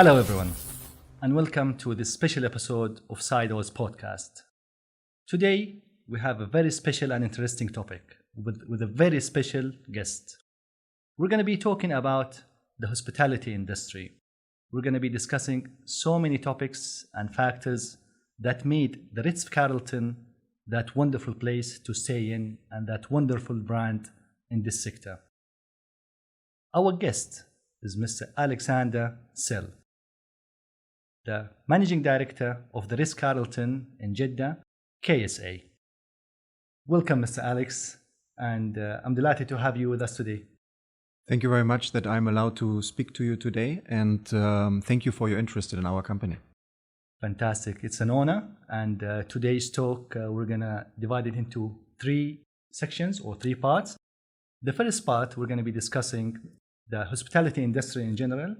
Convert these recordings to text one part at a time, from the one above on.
Hello everyone, and welcome to this special episode of Saidoz podcast. Today we have a very special and interesting topic with a very special guest. We're going to be talking about the hospitality industry. We're going to be discussing so many topics and factors that made the Ritz Carlton that wonderful place to stay in and that wonderful brand in this sector. Our guest is Mr. Alexander Sell, the Managing Director of the Ritz Carlton in Jeddah, KSA. Welcome, Mr. Alex, and I'm delighted to have you with us today. Thank you very much that I'm allowed to speak to you today, and thank you for your interest in our company. Fantastic. It's an honor, and today's talk, we're going to divide it into three sections or three parts. The first part, we're going to be discussing the hospitality industry in general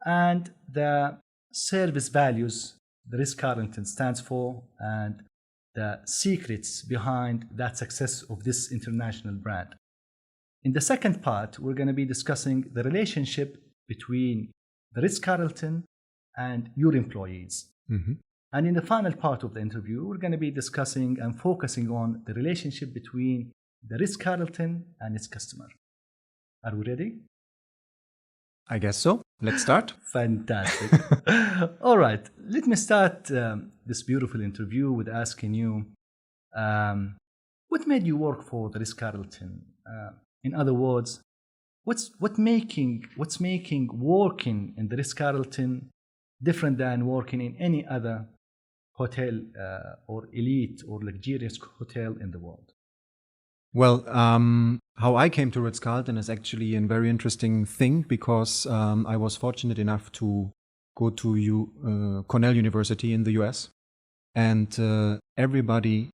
and the service values the Ritz Carlton stands for and the secrets behind that success of this international brand. In the second part, we're going to be discussing the relationship between the Ritz Carlton and your employees. And in the final part of the interview, we're going to be discussing and focusing on the relationship between the Ritz Carlton and its customer. Are we ready? I guess so. Let's start. Fantastic. All right. Let me start this beautiful interview with asking you, what made you work for the Ritz Carlton? In other words, what's making working in the Ritz Carlton different than working in any other hotel or elite or luxurious hotel in the world? Well, how I came to Ritz Carlton is actually a very interesting thing because I was fortunate enough to go to Cornell University in the US, and everything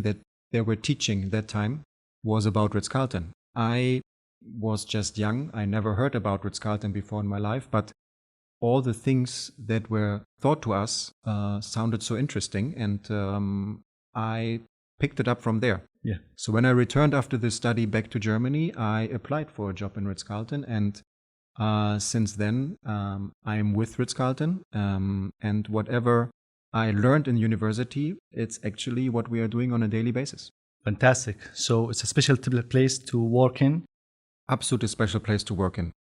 that they were teaching that time was about Ritz Carlton. I was just young. I never heard about Ritz Carlton before in my life, but all the things that were taught to us sounded so interesting, and I picked it up from there. Yeah. So when I returned after the study back to Germany, I applied for a job in Ritz Carlton, and since then I'm with Ritz Carlton, and whatever I learned in university, it's actually what we are doing on a daily basis. Fantastic. So it's a special place to work in? Absolutely special place to work in.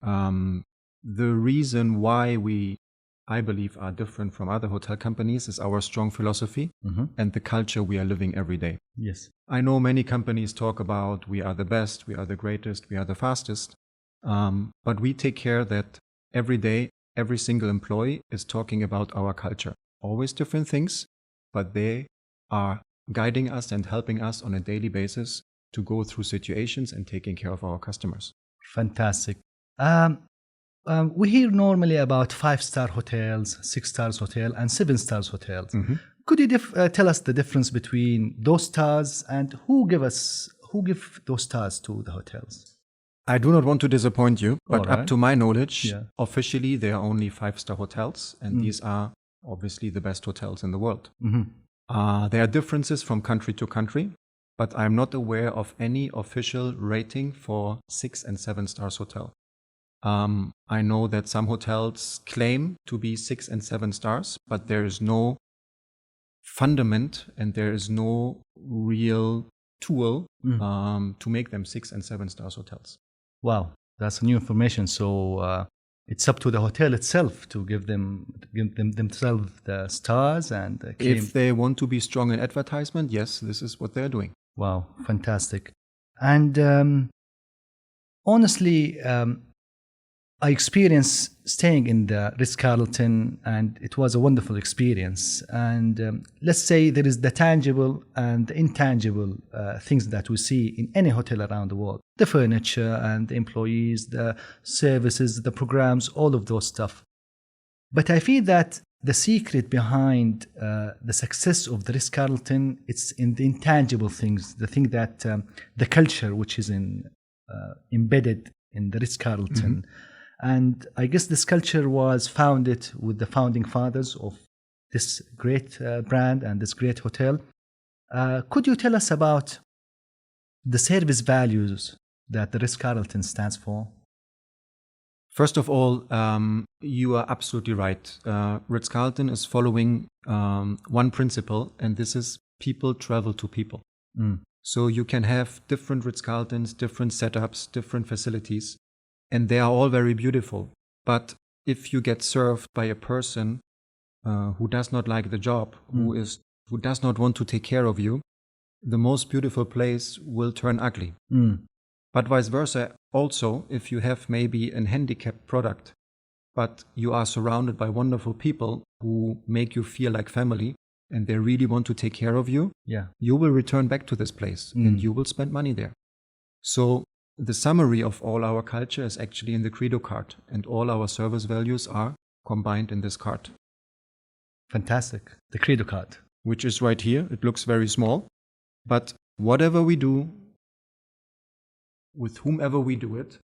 The reason why I believe, are different from other hotel companies is our strong philosophy and the culture we are living every day. Yes. I know many companies talk about we are the best, we are the greatest, we are the fastest, but we take care that every day, every single employee is talking about our culture. Always different things, but they are guiding us and helping us on a daily basis to go through situations and taking care of our customers. Fantastic. We hear normally about 5-star hotels, 6-star hotel, and 7-star hotels. Could you tell us the difference between those stars and who give those stars to the hotels? I do not want to disappoint you, but right. Up to my knowledge, officially there are only 5-star hotels, and these are obviously the best hotels in the world. There are differences from country to country, but I'm not aware of any official rating for 6 and 7 stars hotel. I know that some hotels claim to be 6 and 7 stars, but there is no fundament and there is no real tool to make them 6 and 7 stars hotels. Wow, that's new information. So it's up to the hotel itself to give themselves the stars and claim. If they want to be strong in advertisement, yes, this is what they're doing. Wow, fantastic. And honestly, I experienced staying in the Ritz Carlton, and it was a wonderful experience. And let's say there is the tangible and the intangible things that we see in any hotel around the world. The furniture and the employees, the services, the programs, all of those stuff. But I feel that the secret behind the success of the Ritz Carlton, it's in the intangible things, the thing that the culture which is embedded in the Ritz Carlton. And I guess this culture was founded with the founding fathers of this great brand and this great hotel. Could you tell us about the service values that the Ritz Carlton stands for? First of all, you are absolutely right. Ritz-Carlton is following one principle, and this is people travel to people. So you can have different Ritz-Carltons, different setups, different facilities, and they are all very beautiful. But if you get served by a person who does not like the job, who does not want to take care of you, the most beautiful place will turn ugly. But vice versa, also, if you have maybe an handicapped product, but you are surrounded by wonderful people who make you feel like family and they really want to take care of you, you will return back to this place and you will spend money there. So the summary of all our culture is actually in the Credo card, and all our service values are combined in this card. Fantastic. The Credo card. Which is right here. It looks very small, but whatever we do, with whomever we do it,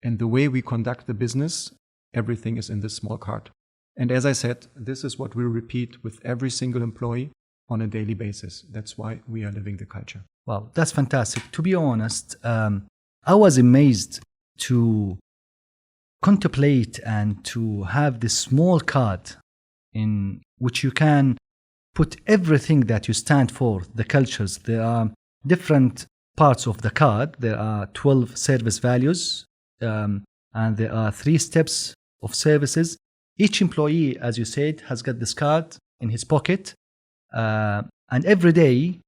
and the way we conduct the business, everything is in this small card. And as I said, this is what we repeat with every single employee on a daily basis. That's why we are living the culture. Wow, that's fantastic. To be honest, I was amazed to contemplate and to have this small card in which you can put everything that you stand for, the cultures. There are different parts of the card. There are 12 service values, and there are 3 steps of services. Each employee, as you said, has got this card in his pocket, and every day,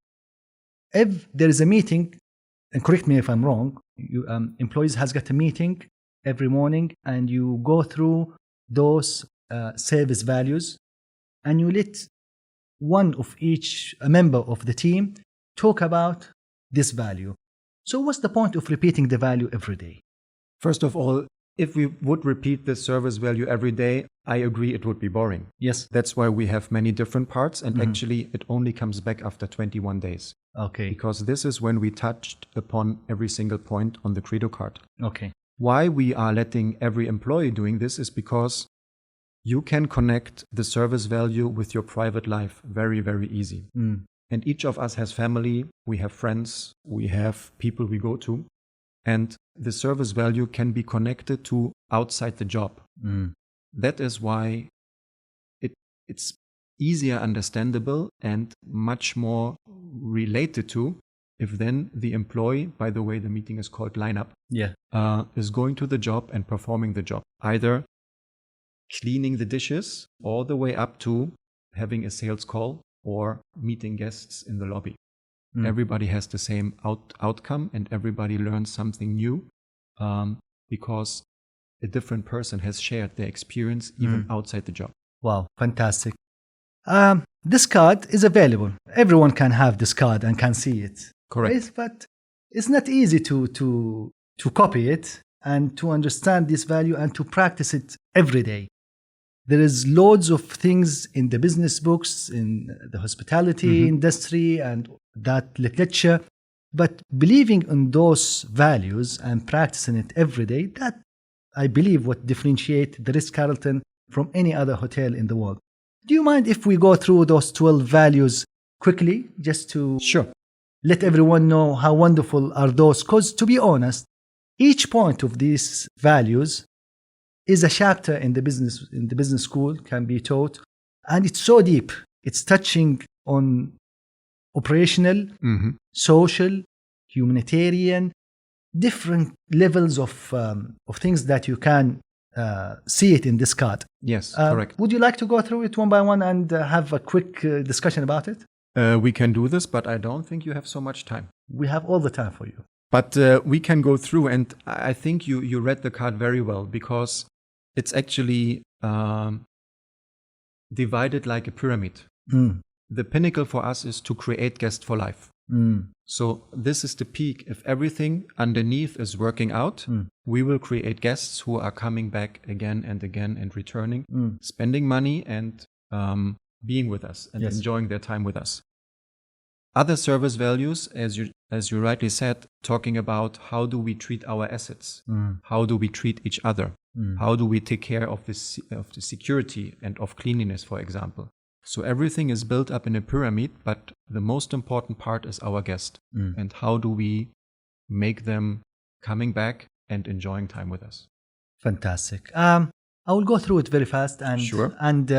if there is a meeting, and correct me if I'm wrong, employees has got a meeting every morning, and you go through those service values, and you let one of each a member of the team talk about this value. So what's the point of repeating the value every day? First of all, if we would repeat this service value every day, I agree it would be boring. Yes. That's why we have many different parts, and actually it only comes back after 21 days. Okay. Because this is when we touched upon every single point on the Credo card. Okay. Why we are letting every employee doing this is because you can connect the service value with your private life very, very easy. And each of us has family, we have friends, we have people we go to. And the service value can be connected to outside the job. That is why it's easier understandable and much more related to if then the employee, by the way, the meeting is called lineup, is going to the job and performing the job. Either cleaning the dishes all the way up to having a sales call or meeting guests in the lobby. Everybody has the same outcome, and everybody learns something new because a different person has shared their experience even outside the job. Wow, fantastic. This card is available. Everyone can have this card and can see it. Correct. But it's not easy to copy it and to understand this value and to practice it every day. There is loads of things in the business books, in the hospitality industry and that literature, but believing in those values and practicing it every day, that I believe what differentiates the Ritz-Carlton from any other hotel in the world. Do you mind if we go through those 12 values quickly, just to let everyone know how wonderful are those? Because to be honest, each point of these values is a chapter in the business school, can be taught, and it's so deep. It's touching on operational, social, humanitarian, different levels of things that you can see it in this card. Yes, correct. Would you like to go through it one by one and have a quick discussion about it? We can do this, but I don't think you have so much time. We have all the time for you. But we can go through, and I think you read the card very well, because it's actually divided like a pyramid. The pinnacle for us is to create guests for life. So this is the peak. If everything underneath is working out, we will create guests who are coming back again and again and returning, spending money and being with us and enjoying their time with us. Other service values, as you rightly said, talking about how do we treat our assets, how do we treat each other, how do we take care of the security and of cleanliness, for example. So everything is built up in a pyramid, but the most important part is our guest. And how do we make them coming back and enjoying time with us? Fantastic. I will go through it very fast and Sure. and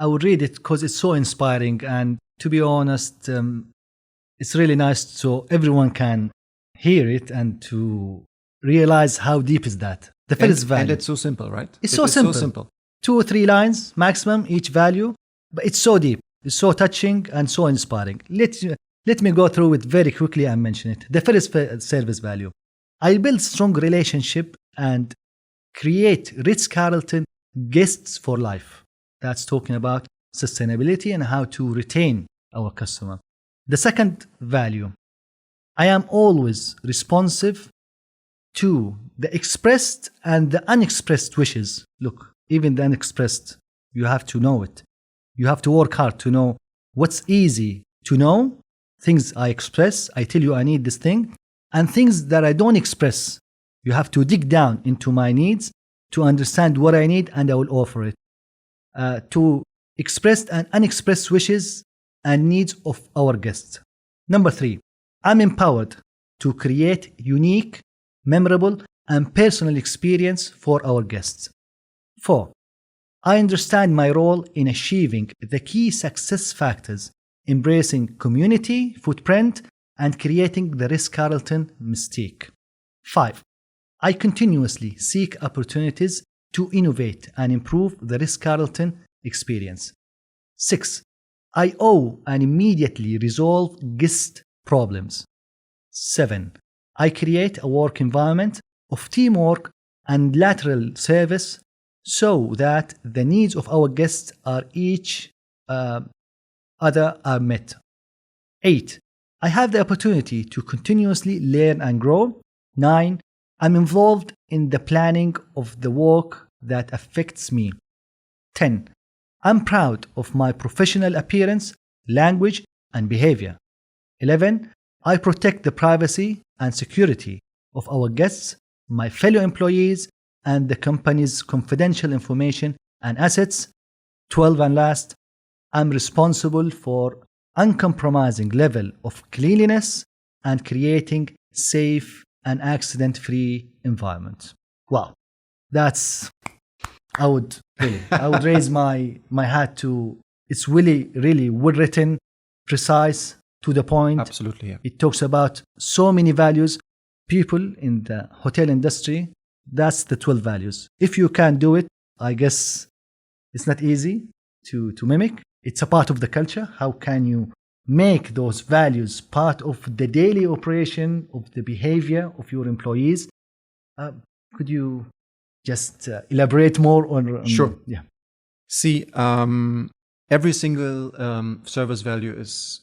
I will read it because it's so inspiring. And to be honest, it's really nice so everyone can hear it and to realize how deep is that. The first value. And it's so simple, right? It's so simple. 2 or 3 lines maximum each value, but it's so deep. It's so touching and so inspiring. Let me go through it very quickly and mention it. The first service value. I build strong relationship and create Ritz-Carlton guests for life. That's talking about sustainability and how to retain our customer. The second value. I am always responsive to the expressed and the unexpressed wishes. Look, even the unexpressed, you have to know it. You have to work hard to know what's easy to know. Things I express, I tell you I need this thing. And things that I don't express, you have to dig down into my needs to understand what I need and I will offer it. To expressed and unexpressed wishes and needs of our guests. Number 3, I'm empowered to create unique, memorable, and personal experience for our guests. 4, I understand my role in achieving the key success factors, embracing community, footprint, and creating the Ritz-Carlton mystique. 5, I continuously seek opportunities to innovate and improve the Ritz-Carlton experience. 6, I owe and immediately resolve guest problems. 7, I create a work environment of teamwork and lateral service so that the needs of our guests are each other are met. 8, I have the opportunity to continuously learn and grow. 9, I'm involved in the planning of the work that affects me. 10, I'm proud of my professional appearance, language, and behavior. 11, I protect the privacy and security of our guests, my fellow employees, and the company's confidential information and assets. 12, and last, I'm responsible for uncompromising level of cleanliness and creating safe and accident-free environment. Wow, that's, I would raise my hat to, it's really well written, precise, to the point. Absolutely, yeah. It talks about so many values. People in the hotel industry, that's the 12 values. If you can do it, I guess it's not easy to mimic. It's a part of the culture. How can you make those values part of the daily operation of the behavior of your employees? Could you just elaborate more on? Sure. Yeah. See, every single service value is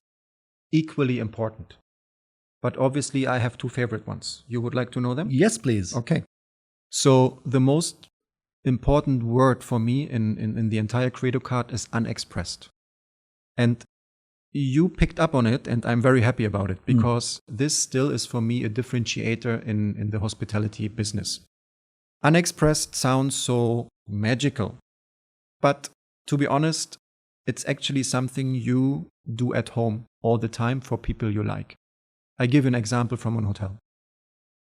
equally important. But obviously, I have 2 favorite ones. You would like to know them? Yes, please. Okay. So the most important word for me in the entire Credo card is unexpressed. And you picked up on it, and I'm very happy about it, because this still is for me a differentiator in the hospitality business. Unexpressed sounds so magical, but to be honest, it's actually something you do at home all the time for people you like. I give an example from an hotel.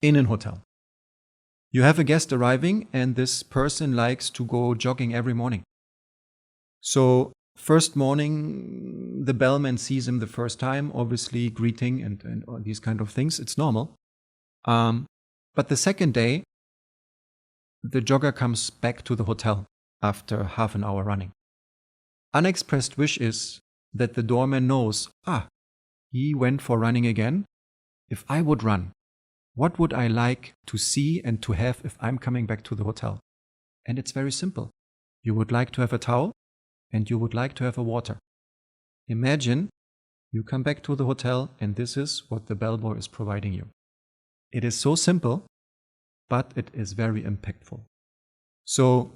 In an hotel, you have a guest arriving, and this person likes to go jogging every morning. So first morning, the bellman sees him the first time, obviously greeting and all these kind of things. It's normal. But the second day, the jogger comes back to the hotel after half an hour running. Unexpressed wish is that the doorman knows, he went for running again. If I would run, what would I like to see and to have if I'm coming back to the hotel? And it's very simple. You would like to have a towel and you would like to have a water. Imagine you come back to the hotel and this is what the bellboy is providing you. It is so simple, but it is very impactful. So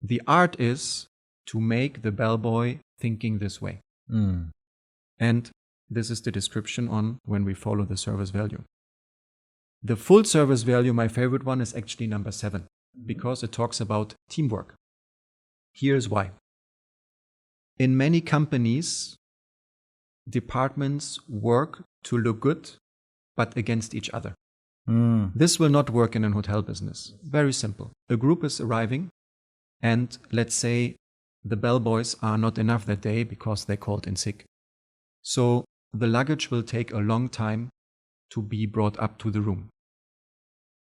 the art is to make the bellboy thinking this way. And this is the description on when we follow the service value. The full service value, my favorite one, is actually number 7, because it talks about teamwork. Here's why. In many companies, departments work to look good, but against each other. This will not work in a hotel business. Very simple. A group is arriving, and let's say the bellboys are not enough that day because they called in sick. So the luggage will take a long time to be brought up to the room.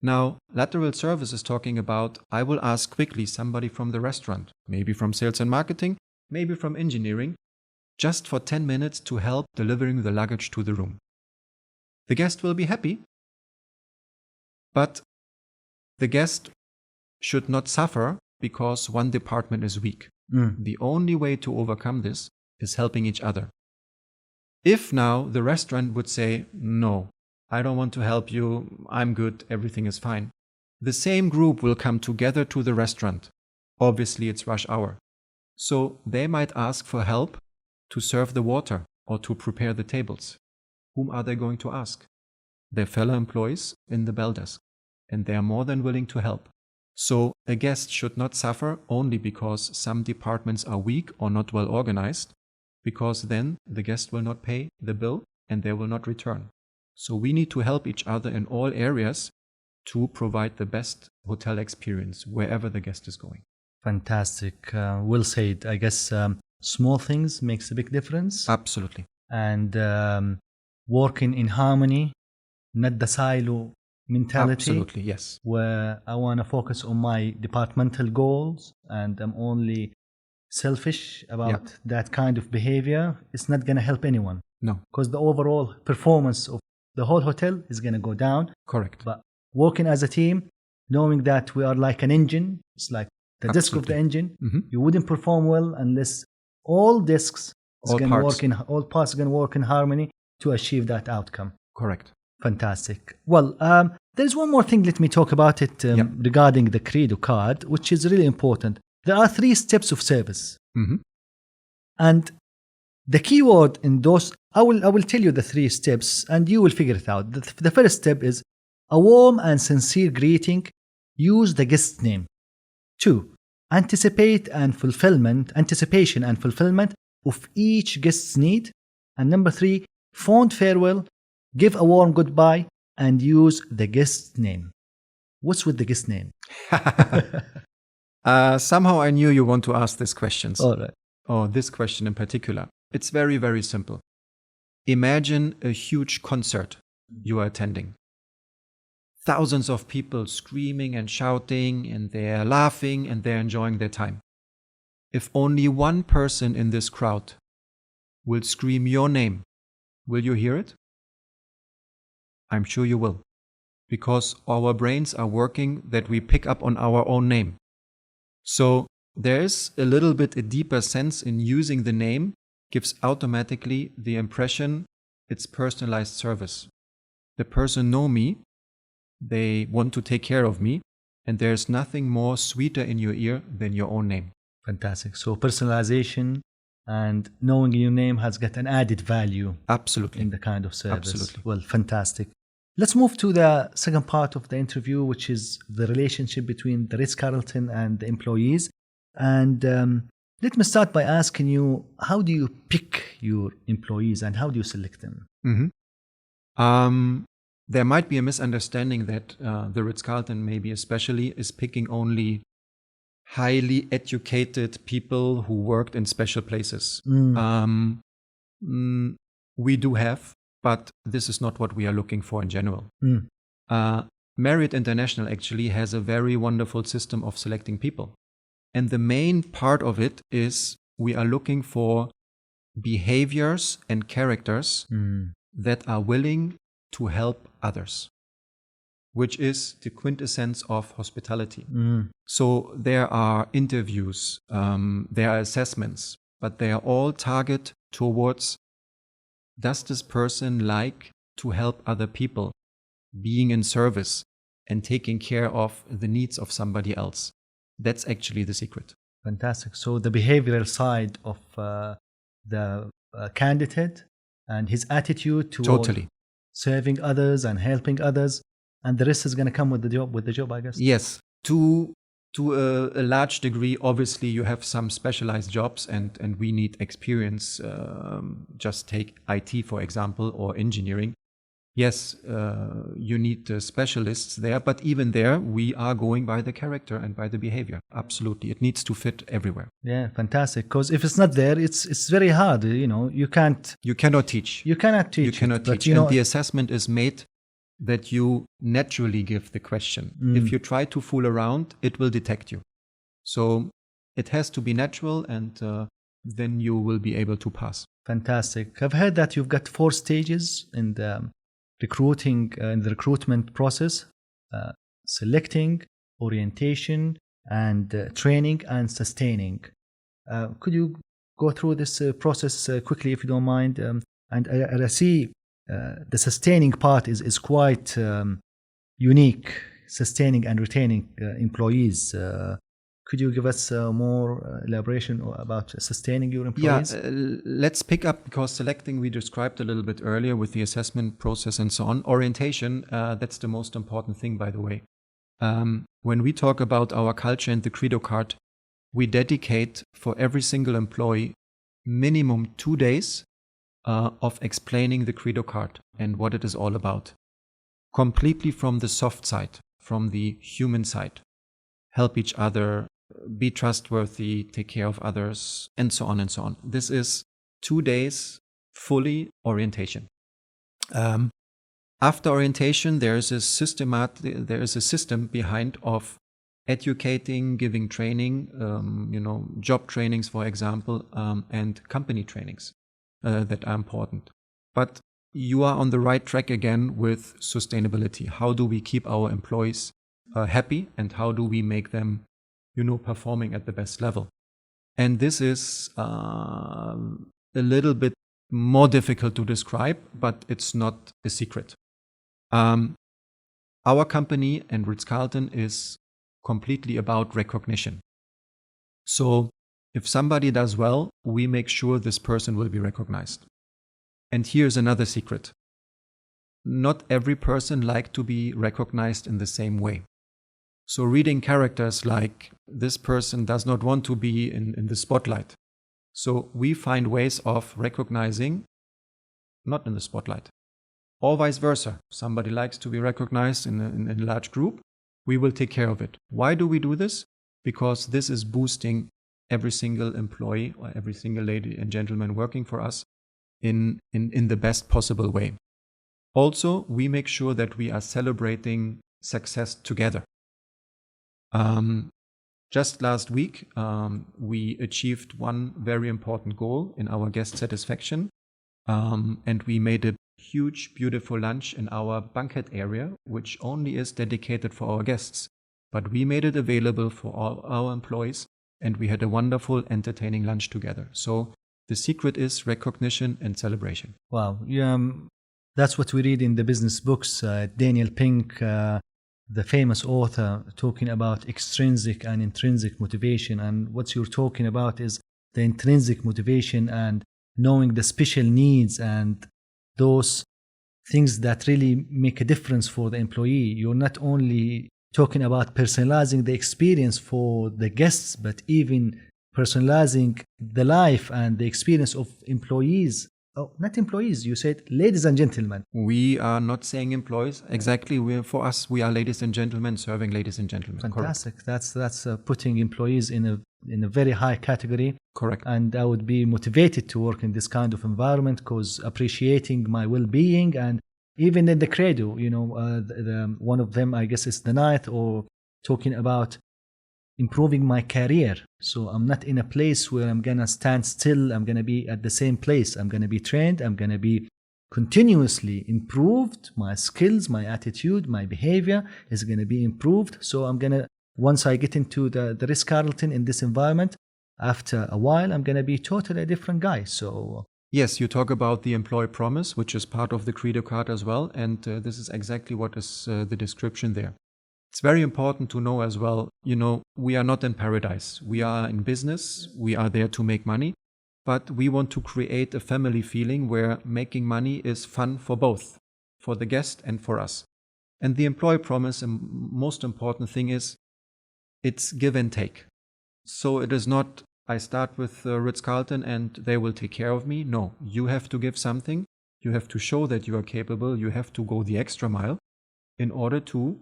Now, Lateral Service is talking about, I will ask quickly somebody from the restaurant, maybe from sales and marketing, maybe from engineering, just for 10 minutes to help delivering the luggage to the room. The guest will be happy, but the guest should not suffer because one department is weak. The only way to overcome this is helping each other. If now the restaurant would say, no, I don't want to help you, I'm good, everything is fine. The same group will come together to the restaurant. Obviously, it's rush hour. So they might ask for help to serve the water or to prepare the tables. Whom are they going to ask? Their fellow employees in the bell desk. And they are more than willing to help. So a guest should not suffer only because some departments are weak or not well organized, because then the guest will not pay the bill and they will not return. So we need to help each other in all areas to provide the best hotel experience wherever the guest is going. Fantastic. Well said. I guess small things makes a big difference. Absolutely. And working in harmony, not the silo mentality. Absolutely, yes. Where I want to focus on my departmental goals and I'm only selfish about that kind of behavior. It's not going to help anyone. No. Because the overall performance of the whole hotel is going to go down. Correct. But working as a team, knowing that we are like an engine, it's like the disc of the engine. You wouldn't perform well unless all discs, all parts are going to work in harmony to achieve that outcome. Correct. Fantastic. Well, there's one more thing. Let me talk about it regarding the Credo card, which is really important. There are 3 steps of service. And the key word in those, I will tell you the 3 steps and you will figure it out. The first step is a warm and sincere greeting. Use the guest's name. 2, anticipation and fulfillment of each guest's need. And number 3, fond farewell. Give a warm goodbye and use the guest's name. What's with the guest name? Somehow I knew you want to ask these questions. All right. Oh, this question in particular. It's very, very simple. Imagine a huge concert you are attending. Thousands of people screaming and shouting, and they're laughing and they're enjoying their time. If only one person in this crowd will scream your name, will you hear it? I'm sure you will. Because our brains are working that we pick up on our own name. So there is a little bit a deeper sense in using the name, gives automatically the impression it's personalized service. The person know me, they want to take care of me, and there's nothing more sweeter in your ear than your own name. Fantastic. So personalization and knowing your name has got an added value. Absolutely. In the kind of service. Absolutely. Well, fantastic. Let's move to the second part of the interview, which is the relationship between the Ritz-Carlton and the employees. And let me start by asking you, how do you pick your employees and how do you select them? There might be a misunderstanding that the Ritz-Carlton maybe especially is picking only highly educated people who worked in special places. We do have, but this is not what we are looking for in general. Marriott International actually has a very wonderful system of selecting people. And the main part of it is we are looking for behaviors and characters that are willing to help others, which is the quintessence of hospitality. So there are interviews, there are assessments, but they are all targeted towards, does this person like to help other people, being in service and taking care of the needs of somebody else? That's actually the secret. Fantastic. So the behavioral side of the candidate and his attitude toward serving others and helping others, and the rest is going to come with the job, I guess. Yes, to a large degree. Obviously, you have some specialized jobs, and we need experience. Just take IT, for example, or engineering. Yes, you need specialists there, but even there, we are going by the character and by the behavior. Absolutely. It needs to fit everywhere. Yeah, fantastic. Because if it's not there, it's very hard. You can't. You cannot teach. You cannot teach. You cannot teach. And the assessment is made that you naturally give the question. If you try to fool around, it will detect you. So it has to be natural, and then you will be able to pass. Fantastic. I've heard that you've got 4 stages in the recruitment process: selecting, orientation, and training and sustaining. Could you go through this process quickly, if you don't mind? And I see the sustaining part is quite unique, sustaining and retaining employees. Could you give us more elaboration about sustaining your employees? Yeah, let's pick up, because selecting we described a little bit earlier with the assessment process and so on. Orientation, that's the most important thing, by the way. When we talk about our culture and the Credo card, we dedicate for every single employee minimum 2 days of explaining the Credo card and what it is all about. Completely from the soft side, from the human side. Help each other, be trustworthy, take care of others, and so on and so on. This is 2 days fully orientation. After orientation, there is a system behind of educating, giving training, job trainings, for example, and company trainings that are important. But you are on the right track again with sustainability. How do we keep our employees happy, and how do we make them, performing at the best level? And this is a little bit more difficult to describe, but it's not a secret. Our company and Ritz-Carlton is completely about recognition. So if somebody does well, we make sure this person will be recognized. And here's another secret. Not every person likes to be recognized in the same way. So reading characters like this person does not want to be in the spotlight. So we find ways of recognizing not in the spotlight. Or vice versa. Somebody likes to be recognized in a large group. We will take care of it. Why do we do this? Because this is boosting every single employee or every single lady and gentleman working for us in the best possible way. Also, we make sure that we are celebrating success together. Just last week, we achieved one very important goal in our guest satisfaction, and we made a huge, beautiful lunch in our banquet area, which only is dedicated for our guests. But we made it available for all our employees, and we had a wonderful, entertaining lunch together. So the secret is recognition and celebration. Wow. That's what we read in the business books. Daniel Pink, the famous author, talking about extrinsic and intrinsic motivation. And what you're talking about is the intrinsic motivation and knowing the special needs and those things that really make a difference for the employee. You're not only talking about personalizing the experience for the guests, but even personalizing the life and the experience of employees. Oh, not employees. You said ladies and gentlemen. We are not saying employees. Exactly. For us, we are ladies and gentlemen serving ladies and gentlemen. Fantastic. Correct. That's putting employees in a very high category. Correct. And I would be motivated to work in this kind of environment, because appreciating my well-being, and even in the credo, one of them, I guess, is the ninth, or talking about improving my career. So I'm not in a place where I'm going to stand still. I'm going to be at the same place. I'm going to be trained. I'm going to be continuously improved. My skills, my attitude, my behavior is going to be improved. So I'm going to, once I get into the Ritz-Carlton in this environment, after a while, I'm going to be totally a different guy. So yes, you talk about the employee promise, which is part of the Credo card as well. And this is exactly what is the description there. It's very important to know as well, we are not in paradise. We are in business. We are there to make money. But we want to create a family feeling where making money is fun for both, for the guest and for us. And the employee promise, and most important thing is, it's give and take. So it is not, I start with Ritz-Carlton and they will take care of me. No, you have to give something. You have to show that you are capable. You have to go the extra mile in order to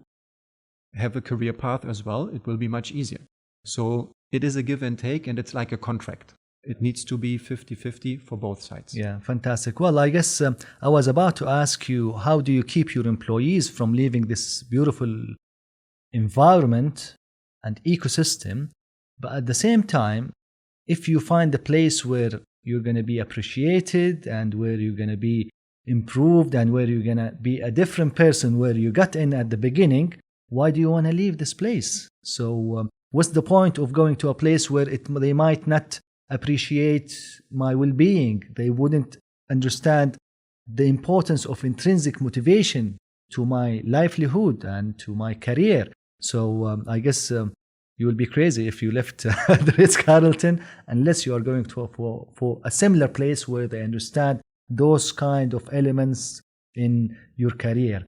have a career path as well. It will be much easier. So it is a give and take, and it's like a contract. It needs to be 50-50 for both sides. Yeah, fantastic. Well, I guess I was about to ask you, how do you keep your employees from leaving this beautiful environment and ecosystem? But at the same time, if you find a place where you're going to be appreciated and where you're going to be improved and where you're going to be a different person where you got in at the beginning, why do you want to leave this place? So what's the point of going to a place where they might not appreciate my well-being? They wouldn't understand the importance of intrinsic motivation to my livelihood and to my career. So I guess you will be crazy if you left the Ritz-Carlton unless you are going to for a similar place where they understand those kind of elements in your career.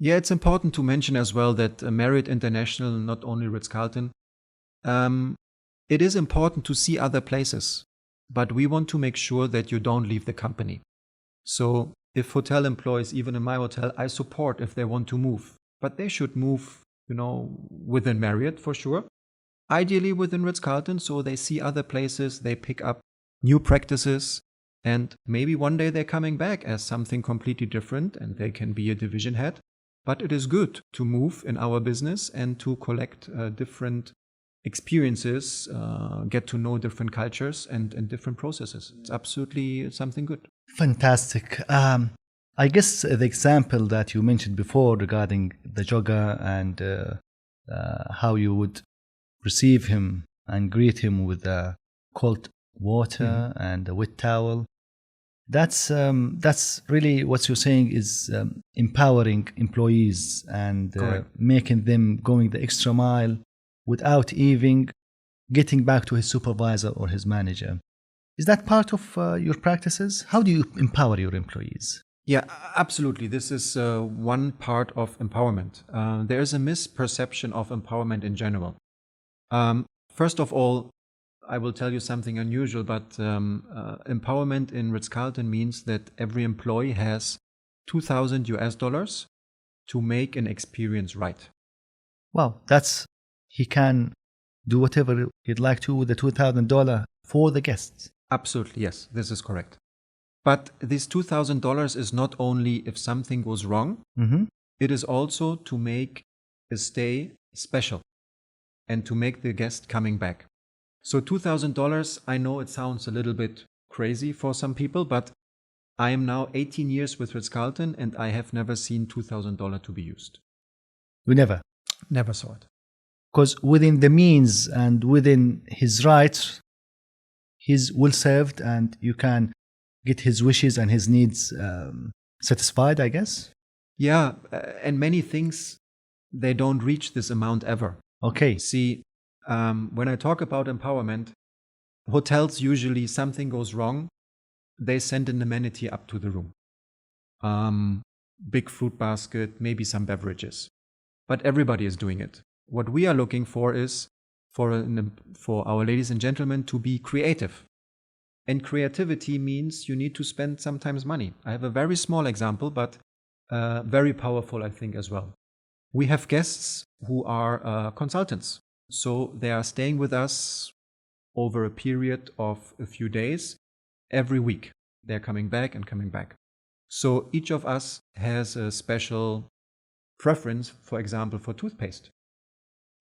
Yeah, it's important to mention as well that Marriott International, not only Ritz-Carlton, it is important to see other places, but we want to make sure that you don't leave the company. So if hotel employees, even in my hotel, I support if they want to move, but they should move, within Marriott for sure. Ideally within Ritz-Carlton, so they see other places, they pick up new practices, and maybe one day they're coming back as something completely different and they can be a division head. But it is good to move in our business and to collect different experiences, get to know different cultures and different processes. It's absolutely something good. Fantastic. I guess the example that you mentioned before regarding the jogger and how you would receive him and greet him with cold water and a wet towel, that's really what you're saying is empowering employees and making them going the extra mile without even getting back to his supervisor or his manager. Is that part of your practices? How do you empower your employees? Yeah, absolutely. This is one part of empowerment. There is a misperception of empowerment in general. First of all, I will tell you something unusual, but empowerment in Ritz-Carlton means that every employee has $2,000 to make an experience right. Wow, he can do whatever he'd like to with the $2,000 for the guests. Absolutely, yes, this is correct. But this $2,000 is not only if something goes wrong, it is also to make a stay special and to make the guest coming back. So $2,000, I know it sounds a little bit crazy for some people, but I am now 18 years with Ritz-Carlton and I have never seen $2,000 to be used. We never saw it. Because within the means and within his rights, he's well served and you can get his wishes and his needs satisfied, I guess. Yeah, and many things, they don't reach this amount ever. Okay. See, when I talk about empowerment, hotels usually something goes wrong, they send an amenity up to the room. Big fruit basket, maybe some beverages. But everybody is doing it. What we are looking for is for our ladies and gentlemen to be creative. And creativity means you need to spend sometimes money. I have a very small example, but very powerful, I think, as well. We have guests who are consultants. So they are staying with us over a period of a few days every week. They're coming back and coming back. So each of us has a special preference, for example, for toothpaste.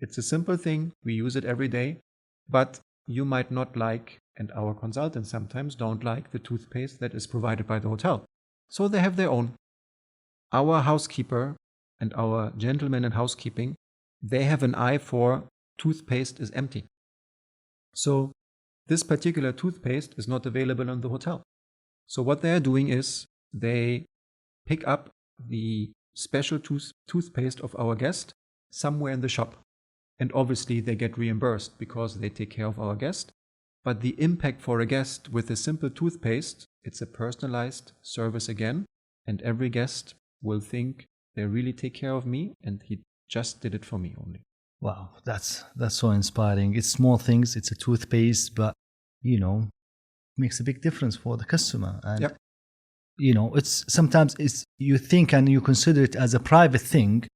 It's a simple thing. We use it every day. But you might not like, and our consultants sometimes don't like, the toothpaste that is provided by the hotel. So they have their own. Our housekeeper and our gentlemen in housekeeping, they have an eye for toothpaste is empty. So this particular toothpaste is not available in the hotel. So what they are doing is they pick up the special toothpaste of our guest somewhere in the shop. And obviously they get reimbursed because they take care of our guest. But the impact for a guest with a simple toothpaste, it's a personalized service again. And every guest will think they really take care of me and he just did it for me only. Wow, that's so inspiring. It's small things, it's a toothpaste, but makes a big difference for the customer. And it's sometimes you think and you consider it as a private thing,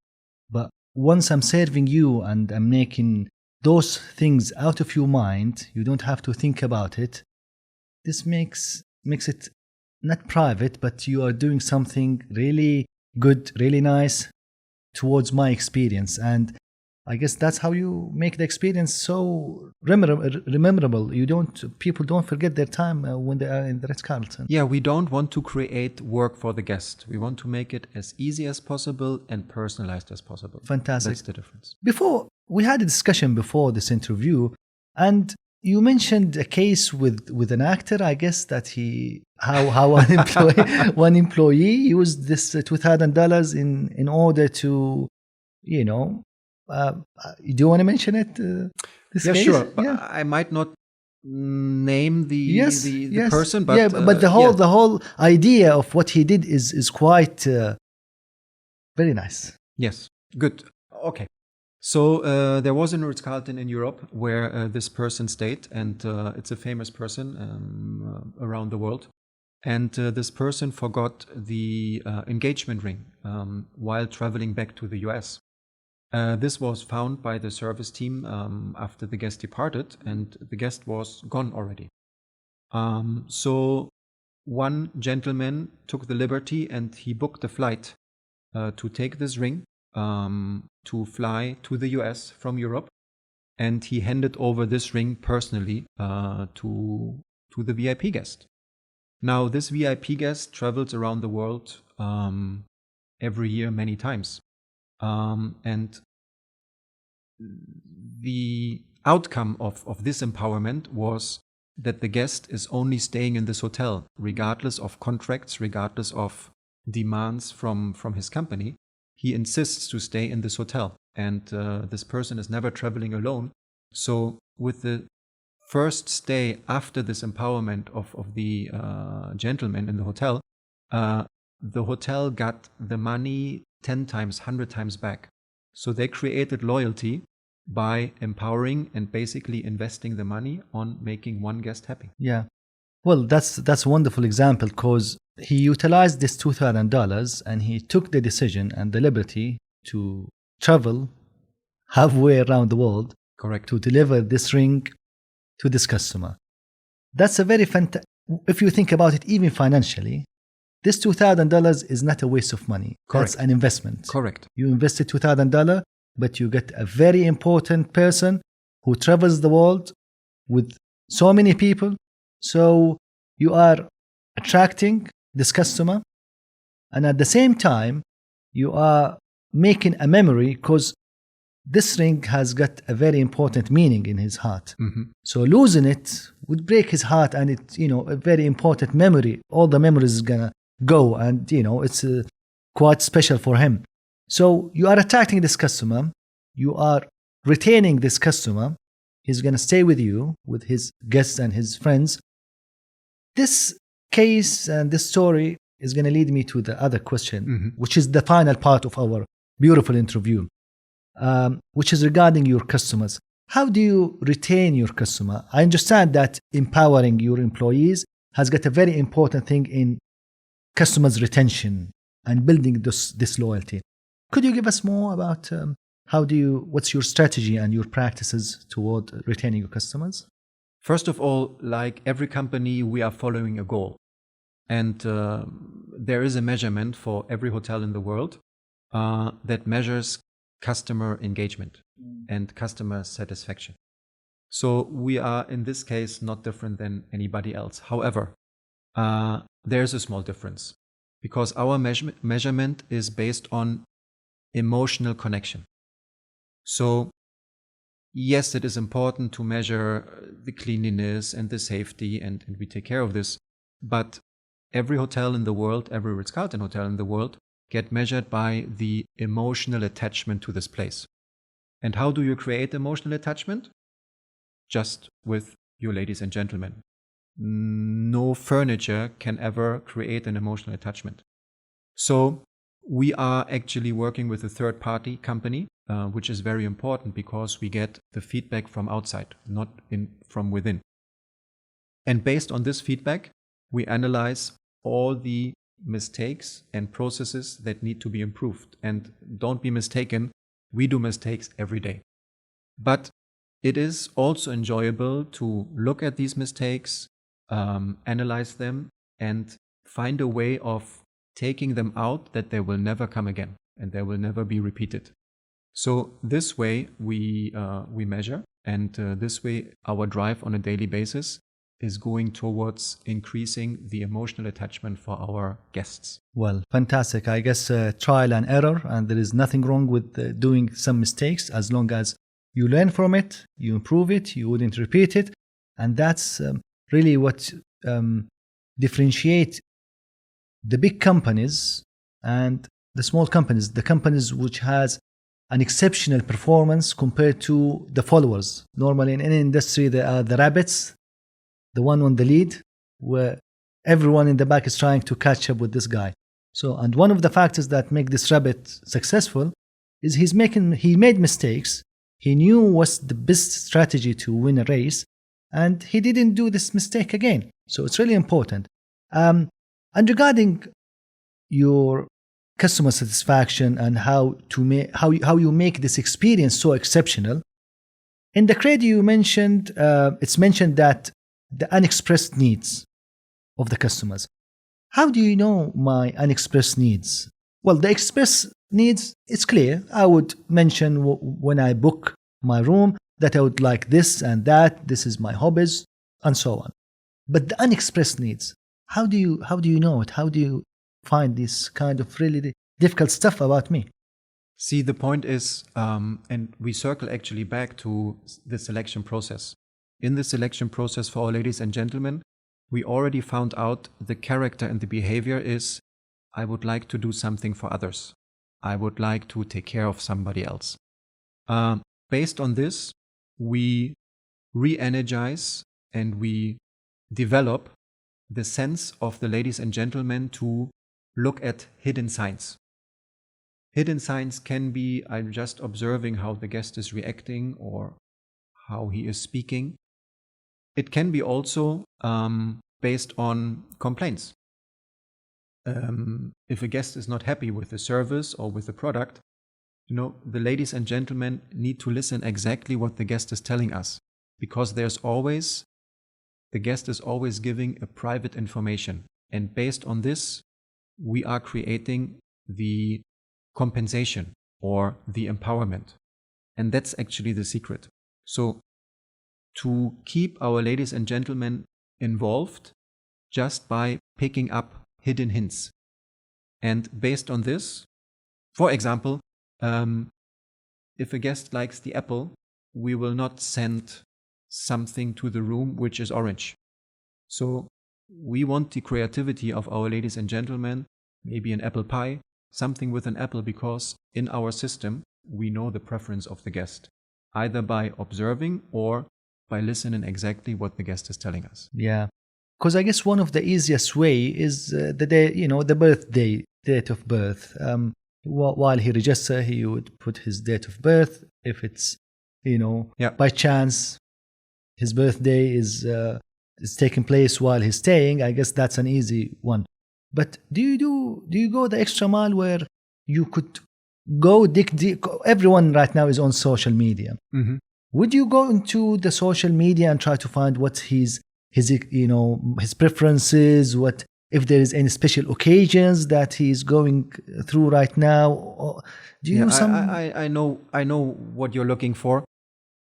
but once I'm serving you and I'm making those things out of your mind, you don't have to think about it. This makes it not private, but you are doing something really good, really nice towards my experience. And I guess that's how you make the experience so rememberable. People don't forget their time when they are in the Ritz-Carlton. Yeah, we don't want to create work for the guest. We want to make it as easy as possible and personalized as possible. Fantastic. That's the difference. We had a discussion before this interview, and you mentioned a case with an actor, I guess, that how one employee used this $2,000 in order to, do you want to mention it? This case? Sure. But I might not name the person, but but the whole idea of what he did is quite very nice. Yes, good. Okay. So there was a Ritz-Carlton in Europe where this person stayed, and it's a famous person around the world. And this person forgot the engagement ring while traveling back to the US. This was found by the service team after the guest departed, and the guest was gone already. So one gentleman took the liberty and he booked a flight to take this ring to fly to the US from Europe, and he handed over this ring personally to the VIP guest. Now, this VIP guest travels around the world every year many times. And the outcome of this empowerment was that the guest is only staying in this hotel, regardless of contracts, regardless of demands from his company. He insists to stay in this hotel, and this person is never traveling alone. So with the first stay after this empowerment of the gentleman in the hotel got the money 10 times, 100 times back. So they created loyalty by empowering and basically investing the money on making one guest happy. Yeah. Well, that's a wonderful example, because he utilized this $2,000 and he took the decision and the liberty to travel halfway around the world. Correct. To deliver this ring to this customer. That's a very fantastic. If you think about it, even financially, this $2,000 is not a waste of money. Correct. That's an investment. Correct. You invested $2,000, but you get a very important person who travels the world with so many people. So you are attracting this customer, and at the same time, you are making a memory, because this ring has got a very important meaning in his heart. Mm-hmm. So losing it would break his heart, and it's, a very important memory. All the memories is gonna go, and it's quite special for him. So you are attracting this customer, you are retaining this customer. He's gonna stay with you, with his guests and his friends. This case and this story is gonna lead me to the other question, mm-hmm. which is the final part of our beautiful interview. Which is regarding your customers. How do you retain your customer? I understand that empowering your employees has got a very important thing in customers' retention and building this loyalty. Could you give us more about what's your strategy and your practices toward retaining your customers? First of all, like every company, we are following a goal. And there is a measurement for every hotel in the world that measures customer engagement and customer satisfaction. So we are, in this case, not different than anybody else. However, there's a small difference, because our measurement is based on emotional connection. So yes, it is important to measure the cleanliness and the safety, and we take care of this. But every hotel in the world, every Ritz-Carlton hotel in the world, get measured by the emotional attachment to this place. And how do you create emotional attachment? Just with you, ladies and gentlemen. No furniture can ever create an emotional attachment. So we are actually working with a third-party company, which is very important, because we get the feedback from outside, not from within. And based on this feedback, we analyze all the mistakes and processes that need to be improved. And don't be mistaken, we do mistakes every day. But it is also enjoyable to look at these mistakes, analyze them, and find a way of taking them out that they will never come again and they will never be repeated. So this way we measure, and this way our drive on a daily basis is going towards increasing the emotional attachment for our guests. Well, fantastic. I guess trial and error, and there is nothing wrong with doing some mistakes as long as you learn from it, you improve it, you wouldn't repeat it. And that's really what differentiate the big companies and the small companies, the companies which has an exceptional performance compared to the followers. Normally in any industry, there are the rabbits, the one on the lead, where everyone in the back is trying to catch up with this guy. So, and one of the factors that make this rabbit successful is he made mistakes. He knew what's the best strategy to win a race, and he didn't do this mistake again. So it's really important. And regarding your customer satisfaction and how you make this experience so exceptional, in the credit you mentioned, it's mentioned that the unexpressed needs of the customers. How do you know my unexpressed needs? Well, the express needs, it's clear. I would mention when I book my room that I would like this and that, this is my hobbies, and so on. But the unexpressed needs, how do you know it? How do you find this kind of really difficult stuff about me? See, the point is, and we circle actually back to the selection process. In the selection process for our ladies and gentlemen, we already found out the character and the behavior is, I would like to do something for others. I would like to take care of somebody else. Based on this, we re-energize and we develop the sense of the ladies and gentlemen to look at hidden signs. Hidden signs can be, I'm just observing how the guest is reacting or how he is speaking. It can be also based on complaints. If a guest is not happy with the service or with the product, the ladies and gentlemen need to listen exactly what the guest is telling us, because the guest is always giving a private information. And based on this, we are creating the compensation or the empowerment. And that's actually the secret. So to keep our ladies and gentlemen involved just by picking up hidden hints. And based on this, for example, if a guest likes the apple, we will not send something to the room which is orange. So we want the creativity of our ladies and gentlemen, maybe an apple pie, something with an apple, because in our system, we know the preference of the guest, either by observing or by listening exactly what the guest is telling us. Yeah. Because I guess one of the easiest way is the day, the birthday, date of birth. While he registers, he would put his date of birth. If it's, by chance, his birthday is taking place while he's staying, I guess that's an easy one. But do you go the extra mile where you could go dig deep? Everyone right now is on social media. Mm-hmm. Would you go into the social media and try to find what his preferences, what if there is any special occasions that he's going through right now? Or do you know some? I know what you're looking for,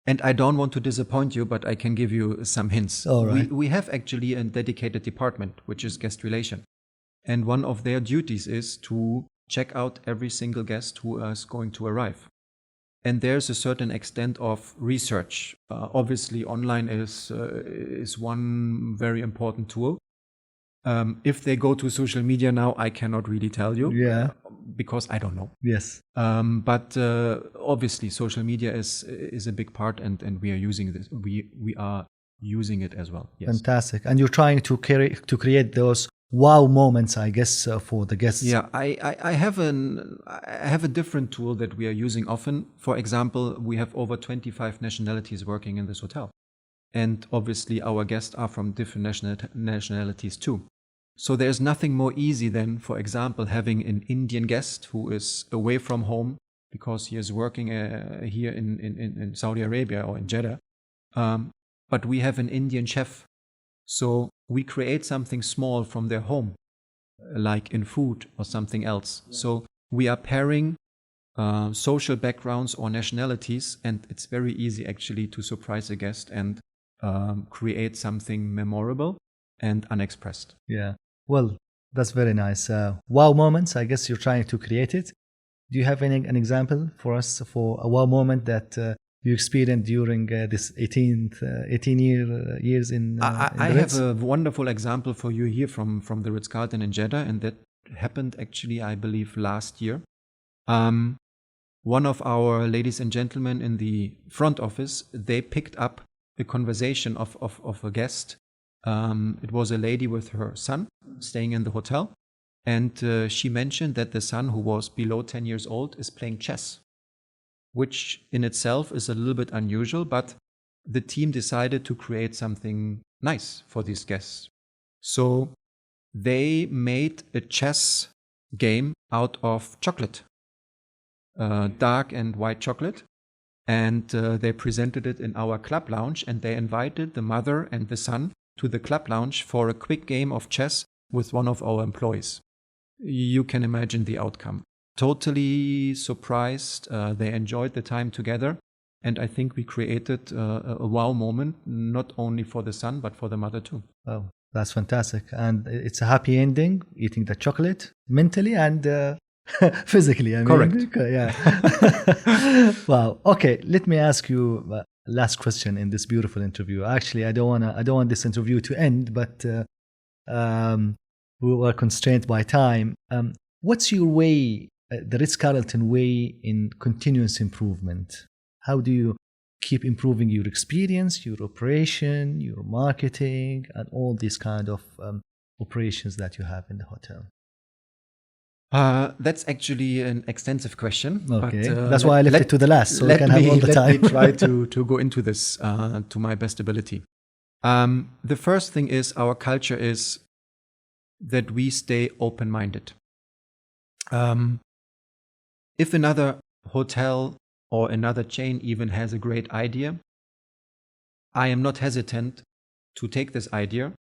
and I don't want to disappoint you, but I can give you some hints. All right. We have actually a dedicated department, which is guest relation, and one of their duties is to check out every single guest who is going to arrive. And there's a certain extent of research. Obviously, online is one very important tool. If they go to social media now, I cannot really tell you. Yeah. Because I don't know. Yes. But obviously, social media is a big part, and we are using this. We are using it as well. Yes. Fantastic. And you're trying to create those wow moments, I guess, for the guests. Yeah, I have a different tool that we are using often. For example, we have over 25 nationalities working in this hotel, and obviously our guests are from different nationalities too. So there's nothing more easy than, for example, having an Indian guest who is away from home because he is working here in Saudi Arabia or in Jeddah. But we have an Indian chef. So we create something small from their home, like in food or something else. So we are pairing social backgrounds or nationalities, and it's very easy actually to surprise a guest and create something memorable and unexpressed. Yeah. Well, that's very nice. Wow moments, I guess you're trying to create it. Do you have an example for us for a wow moment that you experienced during this 18 years in I the Ritz? have a wonderful example for you here from the Ritz-Carlton in Jeddah, and that happened actually, I believe, last year. One of our ladies and gentlemen in the front office, they picked up a conversation of a guest. It was a lady with her son staying in the hotel, and she mentioned that the son, who was below 10 years old, is playing chess, which in itself is a little bit unusual, but the team decided to create something nice for these guests. So they made a chess game out of chocolate, dark and white chocolate, and they presented it in our club lounge, and they invited the mother and the son to the club lounge for a quick game of chess with one of our employees. You can imagine the outcome. Totally surprised. They enjoyed the time together. And I think we created a wow moment, not only for the son, but for the mother too. Oh, that's fantastic. And it's a happy ending, eating the chocolate mentally and physically. I mean, correct. Yeah. Wow. Okay. Let me ask you last question in this beautiful interview. Actually, I don't want this interview to end, but we were constrained by time. What's your way, the Ritz-Carlton way, in continuous improvement? How do you keep improving your experience, your operation, your marketing, and all these kind of operations that you have in the hotel? That's actually an extensive question. Okay, but, that's why I left it to the last, so we can have all the time. Let me try to go into this to my best ability. The first thing is, our culture is that we stay open-minded. If another hotel or another chain even has a great idea, I am not hesitant to take this idea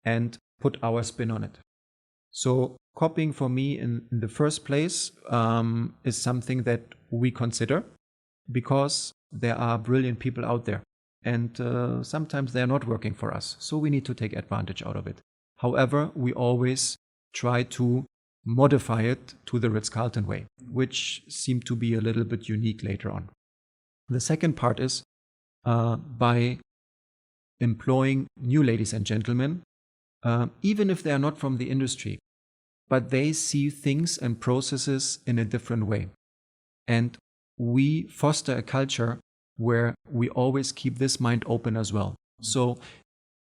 and put our spin on it. So copying for me in the first place is something that we consider, because there are brilliant people out there, and sometimes they are not working for us. So we need to take advantage out of it. However, we always try to modify it to the Ritz-Carlton way, which seemed to be a little bit unique later on. The second part is by employing new ladies and gentlemen, even if they are not from the industry, but they see things and processes in a different way. And we foster a culture where we always keep this mind open as well. So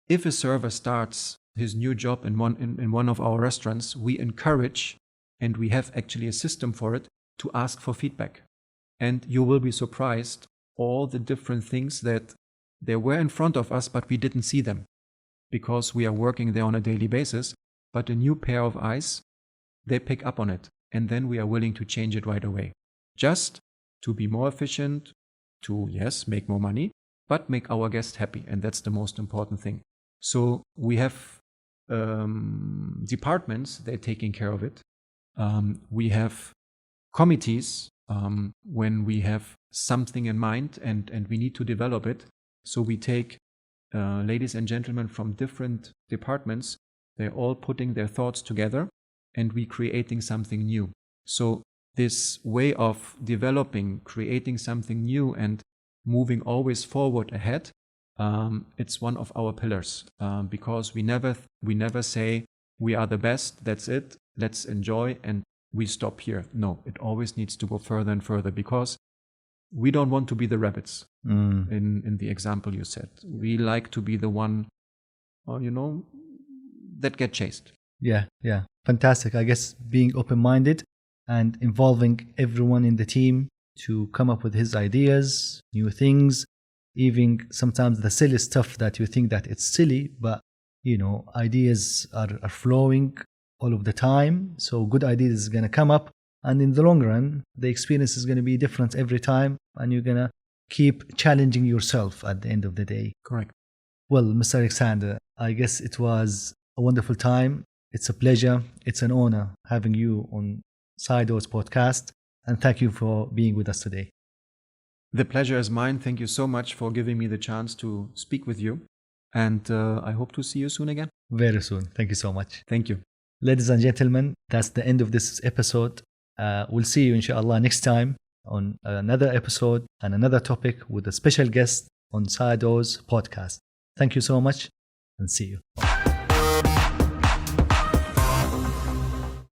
if a server starts his new job in one of our restaurants, we encourage, and we have actually a system for it, to ask for feedback. And you will be surprised all the different things that they were in front of us, but we didn't see them because we are working there on a daily basis. But a new pair of eyes, they pick up on it, and then we are willing to change it right away. Just to be more efficient, to, yes, make more money, but make our guests happy, and that's the most important thing. So we have departments, they're taking care of it. We have committees when we have something in mind and we need to develop it. So we take ladies and gentlemen from different departments, they're all putting their thoughts together, and we creating something new. So this way of developing, creating something new and moving always forward ahead, it's one of our pillars, because we never say we are the best, that's it, let's enjoy and we stop here. No, it always needs to go further and further, because we don't want to be the rabbits in the example you said. We like to be the one, that get chased. Yeah. Fantastic. I guess being open-minded and involving everyone in the team to come up with his ideas, new things, even sometimes the silly stuff that you think that it's silly, but ideas are flowing all of the time. So good ideas is going to come up. And in the long run, the experience is going to be different every time. And you're going to keep challenging yourself at the end of the day. Correct. Well, Mr. Alexander, I guess it was a wonderful time. It's a pleasure. It's an honor having you on Saidoz podcast. And thank you for being with us today. The pleasure is mine. Thank you so much for giving me the chance to speak with you. And I hope to see you soon again. Very soon. Thank you so much. Thank you. Ladies and gentlemen, that's the end of this episode. We'll see you, inshallah, next time on another episode and another topic with a special guest on Saidoz podcast. Thank you so much and see you.